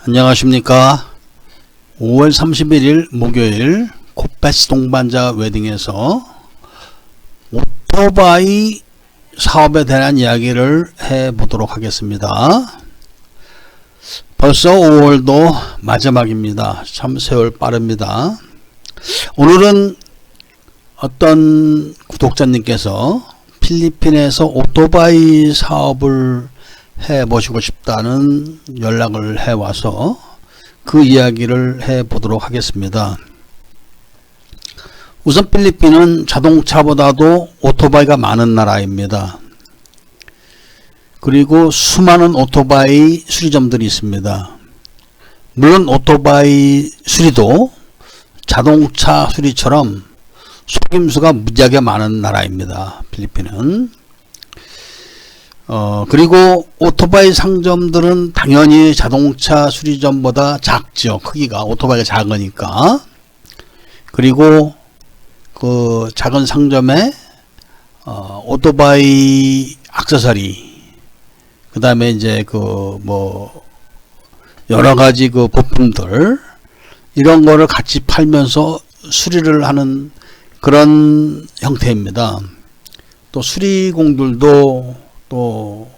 안녕하십니까. 5월 31일 목요일 코페스 동반자 웨딩에서 오토바이 사업에 대한 이야기를 해보도록 하겠습니다. 벌써 5월도 마지막입니다. 참 세월 빠릅니다. 오늘은 어떤 구독자님께서 필리핀에서 오토바이 사업을 해보시고 싶다는 연락을 해와서 그 이야기를 해보도록 하겠습니다. 우선 필리핀은 자동차보다도 오토바이가 많은 나라입니다. 그리고 수많은 오토바이 수리점들이 있습니다. 물론 오토바이 수리도 자동차 수리처럼 속임수가 무지하게 많은 나라입니다. 필리핀은. 그리고 오토바이 상점들은 당연히 자동차 수리점보다 작죠. 크기가 오토바이가 작으니까. 그리고 그 작은 상점에 오토바이 액세서리, 그 다음에 이제 그 뭐 여러 가지 그 부품들 이런 거를 같이 팔면서 수리를 하는 그런 형태입니다. 또 수리공들도 또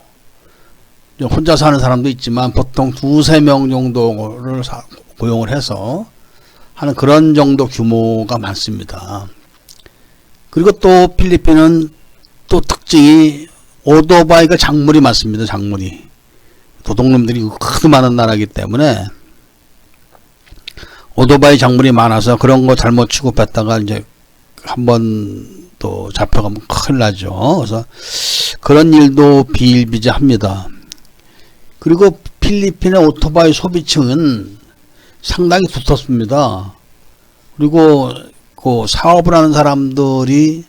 혼자 사는 사람도 있지만 보통 2~3명 정도를 고용을 해서 하는 그런 정도 규모가 많습니다. 그리고 또 필리핀은 또 특징이 오토바이가 작물이 많습니다. 작물이 도둑놈들이 하도 많은 나라이기 때문에 오토바이 작물이 많아서 그런 거 잘못 취급했다가 이제 한번 또 잡혀가면 큰일 나죠. 그래서 그런 일도 비일비재합니다. 그리고 필리핀의 오토바이 소비층은 상당히 두텁습니다. 그리고 그 사업을 하는 사람들이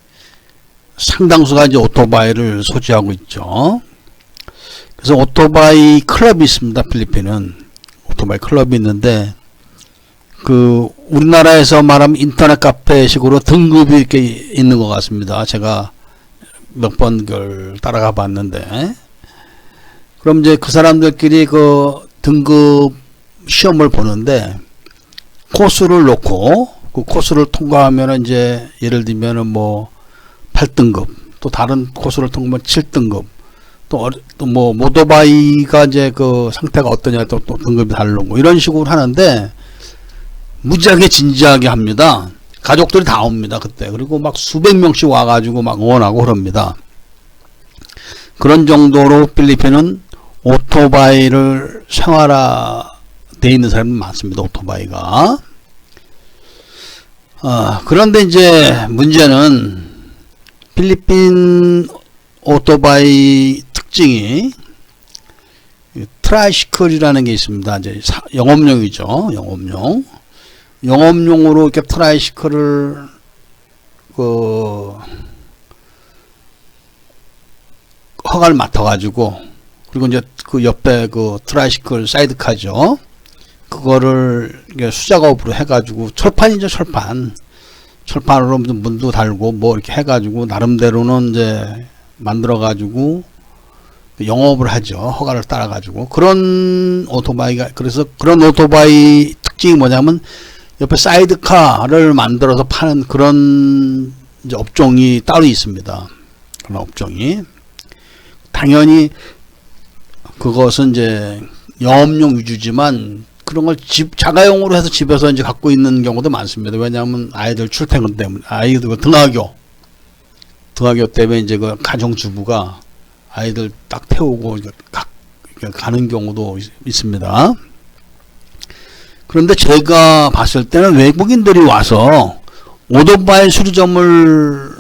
상당수가 이제 오토바이를 소지하고 있죠. 그래서 오토바이 클럽이 있습니다. 필리핀은 오토바이 클럽이 있는데 그 우리나라에서 말하면 인터넷 카페식으로 등급이 이렇게 있는 것 같습니다. 제가 몇 번 그걸 따라가 봤는데, 그럼 이제 그 사람들끼리 그 등급 시험을 보는데 코스를 놓고 그 코스를 통과하면 이제 예를 들면은 뭐 8등급, 또 다른 코스를 통과하면 7등급, 또 뭐 오토바이가 이제 그 상태가 어떠냐 또 등급이 다르고 이런 식으로 하는데 무지하게 진지하게 합니다. 가족들이 다 옵니다. 그때. 그리고 막 수백 명씩 와가지고 막 응원하고 그럽니다. 그런 정도로 필리핀은 오토바이를 생활화되어 있는 사람이 많습니다. 오토바이가. 그런데 이제 문제는 필리핀 오토바이 특징이 트라이시클이라는 게 있습니다. 이제 영업용이죠. 영업용으로 이렇게 트라이시클을 허가를 맡아가지고, 그리고 이제 그 옆에 그 트라이시클 사이드카죠. 그거를 수작업으로 해가지고 철판이죠. 철판으로 문도 달고 뭐 이렇게 해가지고 나름대로는 이제 만들어가지고 영업을 하죠. 허가를 따라가지고. 그런 오토바이가, 그래서 그런 오토바이 특징이 뭐냐면 옆에 사이드카를 만들어서 파는 그런 이제 업종이 따로 있습니다. 그런 업종이. 당연히 그것은 이제 영업용 위주지만 그런 걸 자가용으로 해서 집에서 이제 갖고 있는 경우도 많습니다. 왜냐하면 아이들 출퇴근 때문에, 아이들 등하교 때문에 이제 그 가정주부가 아이들 딱 태우고 가는 경우도 있습니다. 그런데 제가 봤을 때는 외국인들이 와서 오토바이 수리점을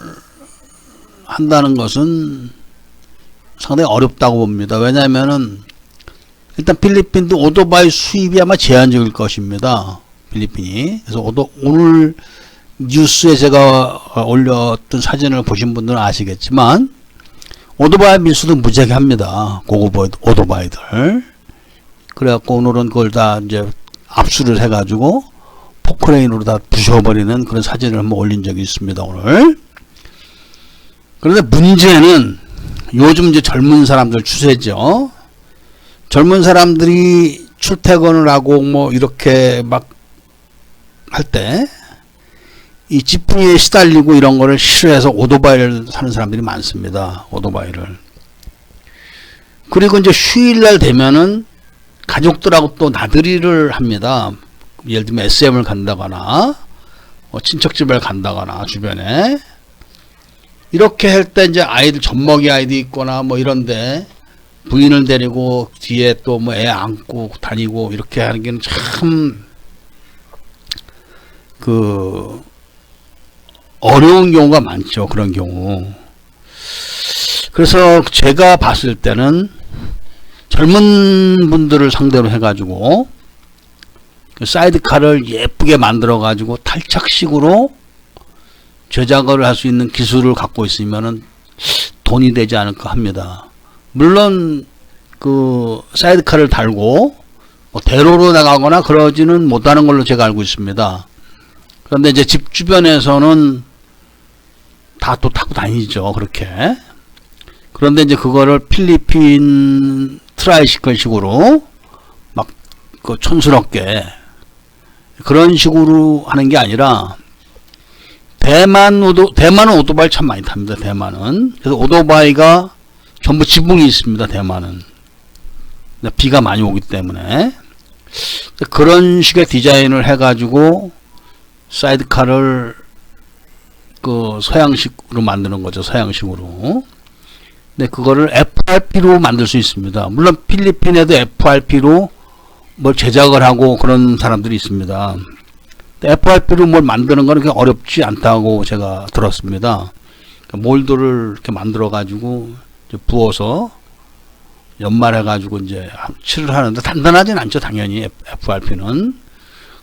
한다는 것은 상당히 어렵다고 봅니다. 왜냐하면은 일단 필리핀도 오토바이 수입이 아마 제한적일 것입니다. 필리핀이. 그래서 오늘 뉴스에 제가 올렸던 사진을 보신 분들은 아시겠지만 오토바이 밀수도 무지하게 합니다. 고급 오토바이들. 그래갖고 오늘은 그걸 다 이제 압수를 해가지고 포크레인으로 다 부셔버리는 그런 사진을 한번 올린 적이 있습니다. 오늘. 그런데 문제는 요즘 이제 젊은 사람들 추세죠. 젊은 사람들이 출퇴근을 하고 뭐 이렇게 막 할 때 이 지풍이에 시달리고 이런 거를 싫어해서 오토바이를 사는 사람들이 많습니다. 오토바이를. 그리고 이제 휴일날 되면은 가족들하고 또 나들이를 합니다. 예를 들면 SM을 간다거나 친척집을 간다거나 주변에 이렇게 할 때 이제 아이들 젖먹이 아이도 있거나 뭐 이런데 부인을 데리고 뒤에 또 뭐 애 안고 다니고 이렇게 하는 게 참 그 어려운 경우가 많죠. 그런 경우. 그래서 제가 봤을 때는 젊은 분들을 상대로 해가지고 사이드카를 예쁘게 만들어 가지고 탈착식으로 제작을 할 수 있는 기술을 갖고 있으면은 돈이 되지 않을까 합니다. 물론 그 사이드카를 달고 뭐 대로로 나가거나 그러지는 못하는 걸로 제가 알고 있습니다. 그런데 이제 집 주변에서는 다 또 타고 다니죠. 그렇게. 그런데 이제 그거를 필리핀 트라이시클식으로 막 그 촌스럽게 그런 식으로 하는 게 아니라 대만은 오토바이 참 많이 탑니다. 대만은. 그래서 오토바이가 전부 지붕이 있습니다. 대만은. 비가 많이 오기 때문에. 그런 식의 디자인을 해가지고 사이드카를 그 서양식으로 만드는 거죠. 서양식으로. 근데 그거를 FRP로 만들 수 있습니다. 물론 필리핀에도 FRP로 뭘 제작을 하고 그런 사람들이 있습니다. FRP로 뭘 만드는 거는 그렇게 어렵지 않다고 제가 들었습니다. 몰드를 이렇게 만들어 가지고 부어서 연말해 가지고 이제 칠을 하는데 단단하진 않죠. 당연히 FRP는.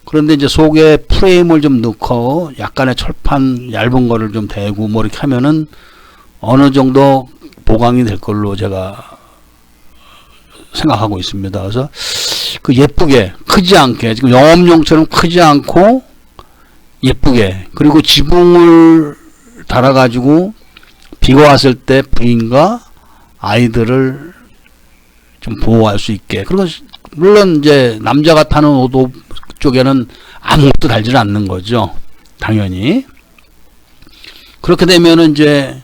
그런데 이제 속에 프레임을 좀 넣고 약간의 철판 얇은 거를 좀 대고 뭐 이렇게 하면은 어느 정도 보강이 될 걸로 제가 생각하고 있습니다. 그래서 그 예쁘게 크지 않게 지금 영업용처럼 크지 않고 예쁘게 그리고 지붕을 달아 가지고 비가 왔을 때 부인과 아이들을 좀 보호할 수 있게. 그리고 물론 이제 남자가 타는 오도 쪽에는 아무것도 달지는 않는 거죠. 당연히. 그렇게 되면은 이제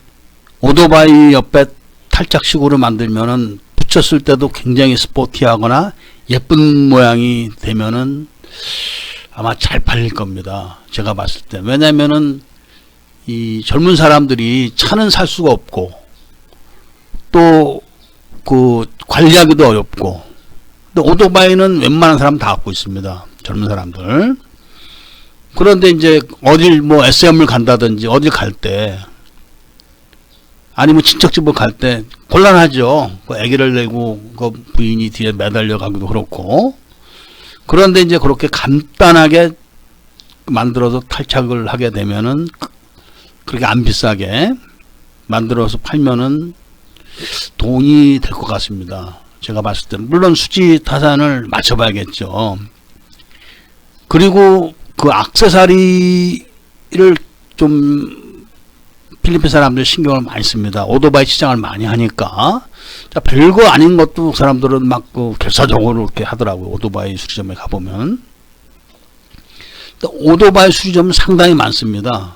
오토바이 옆에 탈착식으로 만들면은 붙였을 때도 굉장히 스포티하거나 예쁜 모양이 되면은 아마 잘 팔릴 겁니다. 제가 봤을 때. 왜냐면은 이 젊은 사람들이 차는 살 수가 없고 또 그 관리하기도 어렵고 근데 오토바이는 웬만한 사람 다 갖고 있습니다. 젊은 사람들. 그런데 이제 어딜 뭐 SM을 간다든지 어딜 갈 때 아니면 친척집을 갈 때 곤란하죠. 그 아기를 내고 그 부인이 뒤에 매달려 가기도 그렇고. 그런데 이제 그렇게 간단하게 만들어서 탈착을 하게 되면은 그렇게 안 비싸게 만들어서 팔면은 돈이 될 것 같습니다. 제가 봤을 때는. 물론 수지 타산을 맞춰봐야겠죠. 그리고 그 액세서리를 좀 필리핀 사람들 신경을 많이 씁니다. 오토바이 시장을 많이 하니까. 자, 별거 아닌 것도 사람들은 막 그 결사적으로 이렇게 하더라고요. 오토바이 수리점에 가보면. 오토바이 수리점은 상당히 많습니다.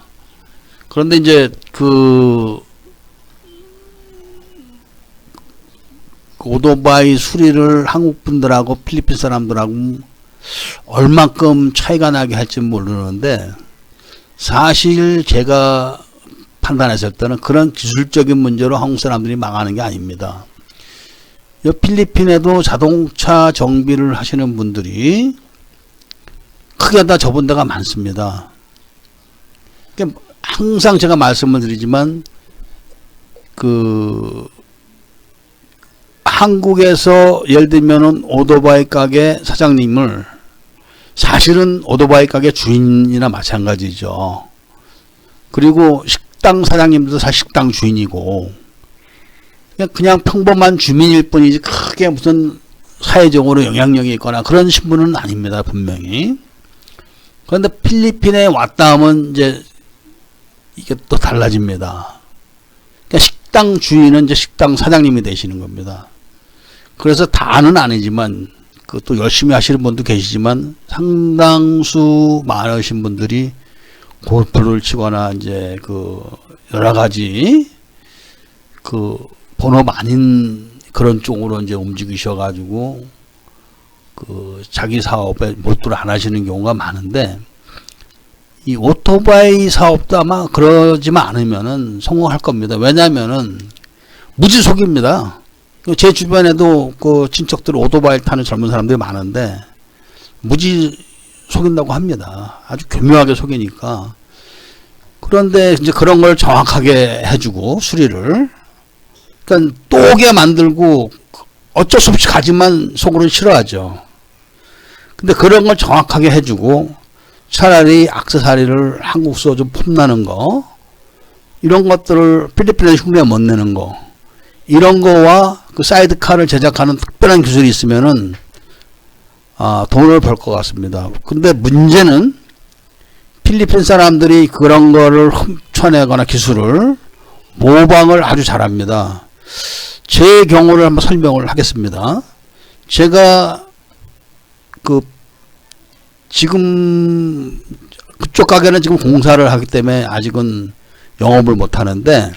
그런데 이제 그 오토바이 수리를 한국 분들하고 필리핀 사람들하고 얼만큼 차이가 나게 할지 모르는데 사실 제가 판단했을 때는 그런 기술적인 문제로 한국 사람들이 망하는 게 아닙니다. 이 필리핀에도 자동차 정비를 하시는 분들이 크게 다 접은 데가 많습니다. 그러니까 항상 제가 말씀을 드리지만 그 한국에서 예를 들면은 오토바이 가게 사장님을 사실은 오토바이 가게 주인이나 마찬가지죠. 그리고 식당 사장님도 사실 식당 주인이고 그냥 평범한 주민일 뿐이지 크게 무슨 사회적으로 영향력이 있거나 그런 신분은 아닙니다. 분명히. 그런데 필리핀에 왔다 하면 이제 이게 또 달라집니다. 그러니까 식당 주인은 이제 식당 사장님이 되시는 겁니다. 그래서 다는 아니지만 또 열심히 하시는 분도 계시지만 상당수 많으신 분들이 골프를 치거나 이제 여러 가지 본업 아닌 그런 쪽으로 이제 움직이셔가지고 자기 사업에 몰두를 안 하시는 경우가 많은데, 이 오토바이 사업도 아마 그러지만 않으면은 성공할 겁니다. 왜냐면은 무지 속입니다. 제 주변에도 친척들 오토바이 타는 젊은 사람들이 많은데 무지 속인다고 합니다. 아주 교묘하게 속이니까. 그런데 이제 그런 걸 정확하게 해주고 수리를, 그러니까 또 오게 만들고 어쩔 수 없이 가지만 속으로는 싫어하죠. 근데 그런 걸 정확하게 해주고 차라리 액세서리를 한국서 좀 폼나는 거, 이런 것들을 필리핀에 흉내 못 내는 거, 이런 거와 사이드카를 제작하는 특별한 기술이 있으면은 돈을 벌 것 같습니다. 근데 문제는 필리핀 사람들이 그런 거를 훔쳐내거나 기술을 모방을 아주 잘합니다. 제 경우를 한번 설명을 하겠습니다. 제가 지금 그쪽 가게는 지금 공사를 하기 때문에 아직은 영업을 못 하는데,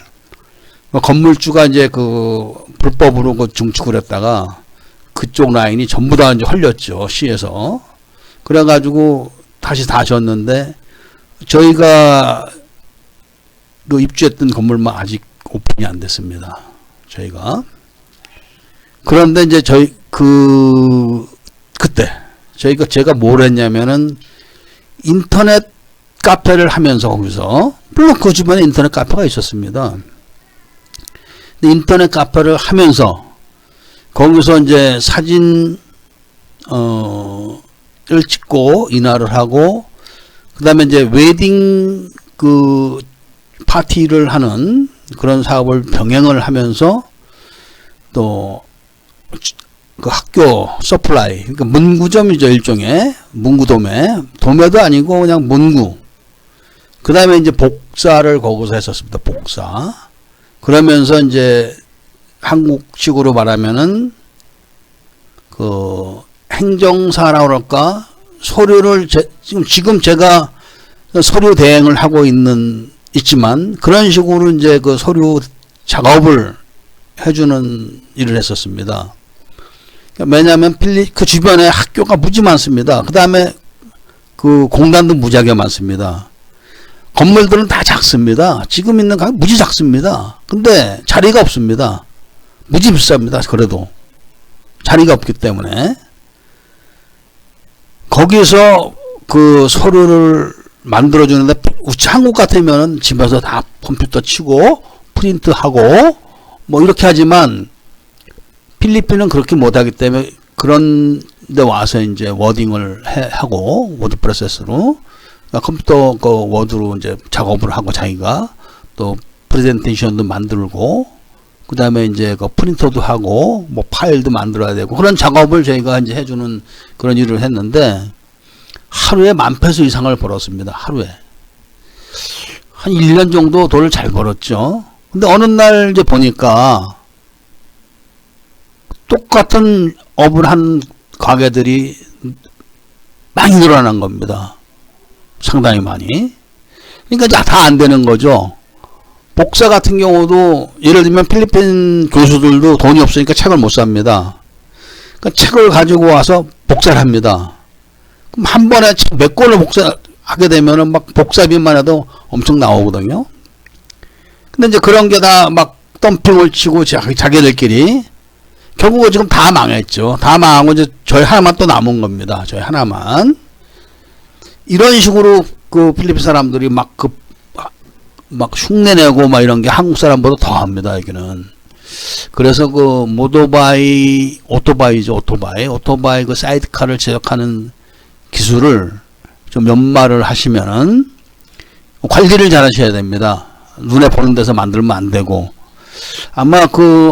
건물주가 이제 불법으로 증축을 했다가 그쪽 라인이 전부 다 이제 헐렸죠, 시에서. 그래가지고 다시 다 졌는데, 저희가 입주했던 건물만 아직 오픈이 안 됐습니다. 저희가. 그런데 이제 그때 제가 뭘 했냐면은 인터넷 카페를 하면서, 거기서 물론 그 주변에 인터넷 카페가 있었습니다. 근데 인터넷 카페를 하면서 거기서 이제 사진 을 찍고 인화를 하고, 그 다음에 이제 웨딩 파티를 하는 그런 사업을 병행을 하면서 또 학교 서플라이, 그러니까 문구점이죠, 일종의 도매도 아니고 그냥 문구. 그 다음에 이제 복사를 거기서 했었습니다. 복사. 그러면서 이제 한국식으로 말하면은 행정사라고 그럴까, 서류를 지금 제가 서류 대행을 하고 있지만 그런 식으로 이제 서류 작업을 해주는 일을 했었습니다. 왜냐하면 그 주변에 학교가 무지 많습니다. 그 다음에 공단도 무지하게 많습니다. 건물들은 다 작습니다. 지금 있는 가게 무지 작습니다. 근데 자리가 없습니다. 무지 비쌉니다. 그래도 자리가 없기 때문에 거기서 서류를 만들어주는데, 한국 같으면 집에서 다 컴퓨터 치고 프린트하고 뭐 이렇게 하지만 필리핀은 그렇게 못하기 때문에 그런 데 와서 이제 워딩을 하고 워드 프로세스로 컴퓨터 워드로 이제 작업을 하고, 자기가 또 프레젠테이션도 만들고, 그 다음에 이제 프린터도 하고 뭐 파일도 만들어야 되고, 그런 작업을 저희가 이제 해주는 그런 일을 했는데 하루에 10,000페소 이상을 벌었습니다. 하루에 한 1년 정도 돈을 잘 벌었죠. 근데 어느 날 이제 보니까 똑같은 업을 한 가게들이 많이 늘어난 겁니다. 상당히 많이. 그러니까 다 안 되는 거죠. 복사 같은 경우도 예를 들면 필리핀 교수들도 돈이 없으니까 책을 못 삽니다. 그러니까 책을 가지고 와서 복사를 합니다. 그럼 한 번에 책 몇 권을 복사하게 되면은 막 복사비만 해도 엄청 나오거든요. 근데 이제 그런 게 다 막 덤핑을 치고 자기들끼리 결국은 지금 다 망했죠. 다 망하고 이제 저희 하나만 또 남은 겁니다. 저희 하나만. 이런 식으로 필리핀 사람들이 막 흉내내고 막 이런 게 한국 사람보다 더 합니다, 여기는. 그래서 오토바이죠, 오토바이 사이드카를 제작하는 기술을 좀 연마를 하시면은 관리를 잘 하셔야 됩니다. 눈에 보는 데서 만들면 안 되고. 아마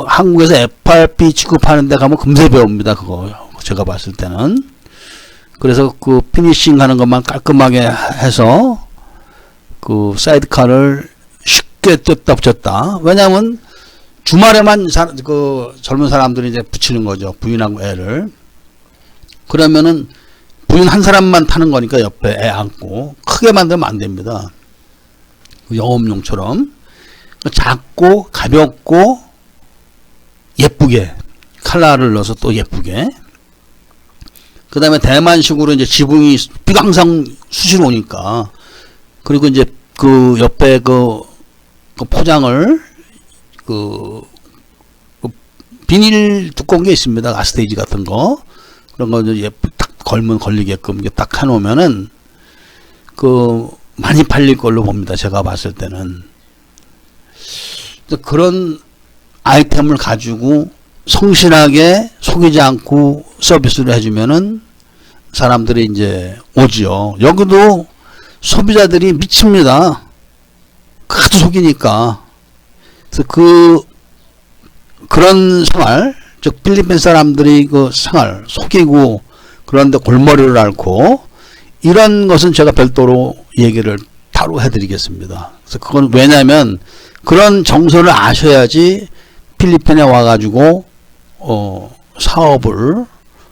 한국에서 FRP 취급하는 데 가면 금세 배웁니다, 그거. 제가 봤을 때는. 그래서 피니싱 하는 것만 깔끔하게 해서 사이드카를 쉽게 뜯다 붙였다. 왜냐하면 주말에만 젊은 사람들이 이제 붙이는 거죠. 부인하고 애를. 그러면은 부인 한 사람만 타는 거니까 옆에 애 안고 크게 만들면 안 됩니다. 영업용처럼 작고 가볍고 예쁘게 칼라를 넣어서 또 예쁘게. 그 다음에 대만식으로 이제 지붕이 비가 항상 수시로 오니까, 그리고 이제 그 옆에 그 포장을 그 비닐 두꺼운 게 있습니다. 가스테이지 같은 거. 그런 거 이제 딱 걸면 걸리게끔 이게 딱 해놓으면은 그 많이 팔릴 걸로 봅니다. 제가 봤을 때는. 그런 아이템을 가지고 성실하게 속이지 않고 서비스를 해주면은 사람들이 이제 오지요. 여기도 소비자들이 미칩니다. 하도 속이니까. 그래서 그런 생활, 즉 필리핀 사람들이 그 생활 속이고 그런데 골머리를 앓고 이런 것은 제가 별도로 얘기를 따로 해드리겠습니다. 그래서 그건 왜냐하면 그런 정서를 아셔야지 필리핀에 와가지고 사업을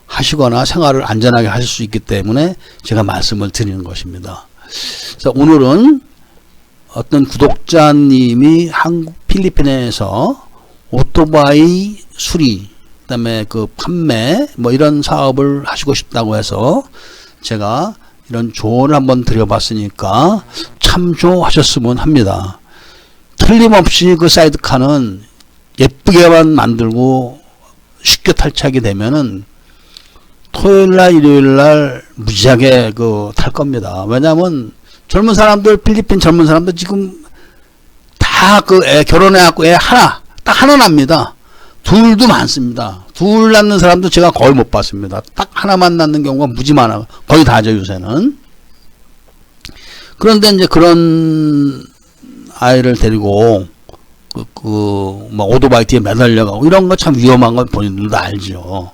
하시거나 생활을 안전하게 하실 수 있기 때문에 제가 말씀을 드리는 것입니다. 그래서 오늘은 어떤 구독자님이 필리핀에서 오토바이 수리, 그다음에 그 판매 뭐 이런 사업을 하시고 싶다고 해서 제가 이런 조언을 한번 드려봤으니까 참조하셨으면 합니다. 틀림없이 그 사이드카는 예쁘게만 만들고 쉽게 탈착이 되면은 토요일날 일요일날 무지하게 탈 겁니다. 왜냐하면 젊은 사람들, 필리핀 젊은 사람들 지금 다 애 결혼해갖고 애 딱 하나 납니다. 둘도 많습니다. 둘 낳는 사람도 제가 거의 못 봤습니다. 딱 하나만 낳는 경우가 무지 많아. 거의 다죠, 요새는. 그런데 이제 그런 아이를 데리고 뭐 오토바이 뒤에 매달려가고 이런 거 참 위험한 건 본인들도 알죠.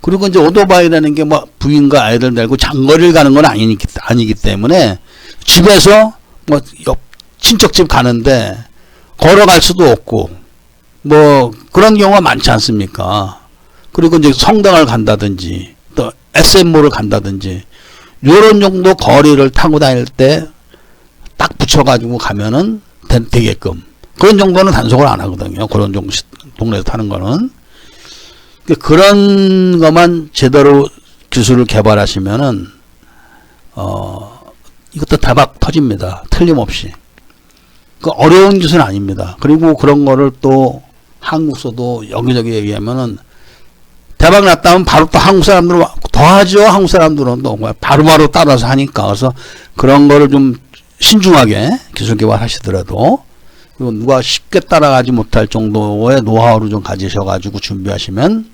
그리고 이제 오토바이라는 게 뭐 부인과 아이들 데리고 장거리를 가는 건 아니기 때문에 집에서 뭐 옆 친척집 가는데 걸어갈 수도 없고 뭐 그런 경우가 많지 않습니까? 그리고 이제 성당을 간다든지 또 SM몰을 간다든지 요런 정도 거리를 타고 다닐 때 딱 붙여가지고 가면은 되게끔 그런 정도는 단속을 안 하거든요. 그런 정도 동네에서 타는 거는. 그런 것만 제대로 기술을 개발하시면은 이것도 대박 터집니다. 틀림없이. 그 어려운 기술은 아닙니다. 그리고 그런 거를 또 한국서도 여기저기 얘기하면은 대박 났다면 바로 또 한국 사람들은 더 하죠. 한국 사람들은 또 바로바로 따라서 하니까. 그래서 그런 거를 좀 신중하게 기술 개발하시더라도 그리고 누가 쉽게 따라가지 못할 정도의 노하우를 좀 가지셔가지고 준비하시면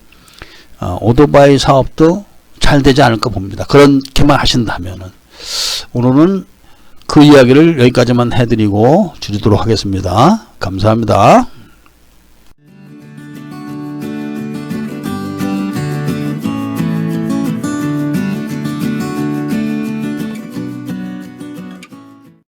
오토바이 사업도 잘 되지 않을까 봅니다. 그렇게만 하신다면은. 오늘은 그 이야기를 여기까지만 해드리고 줄이도록 하겠습니다. 감사합니다.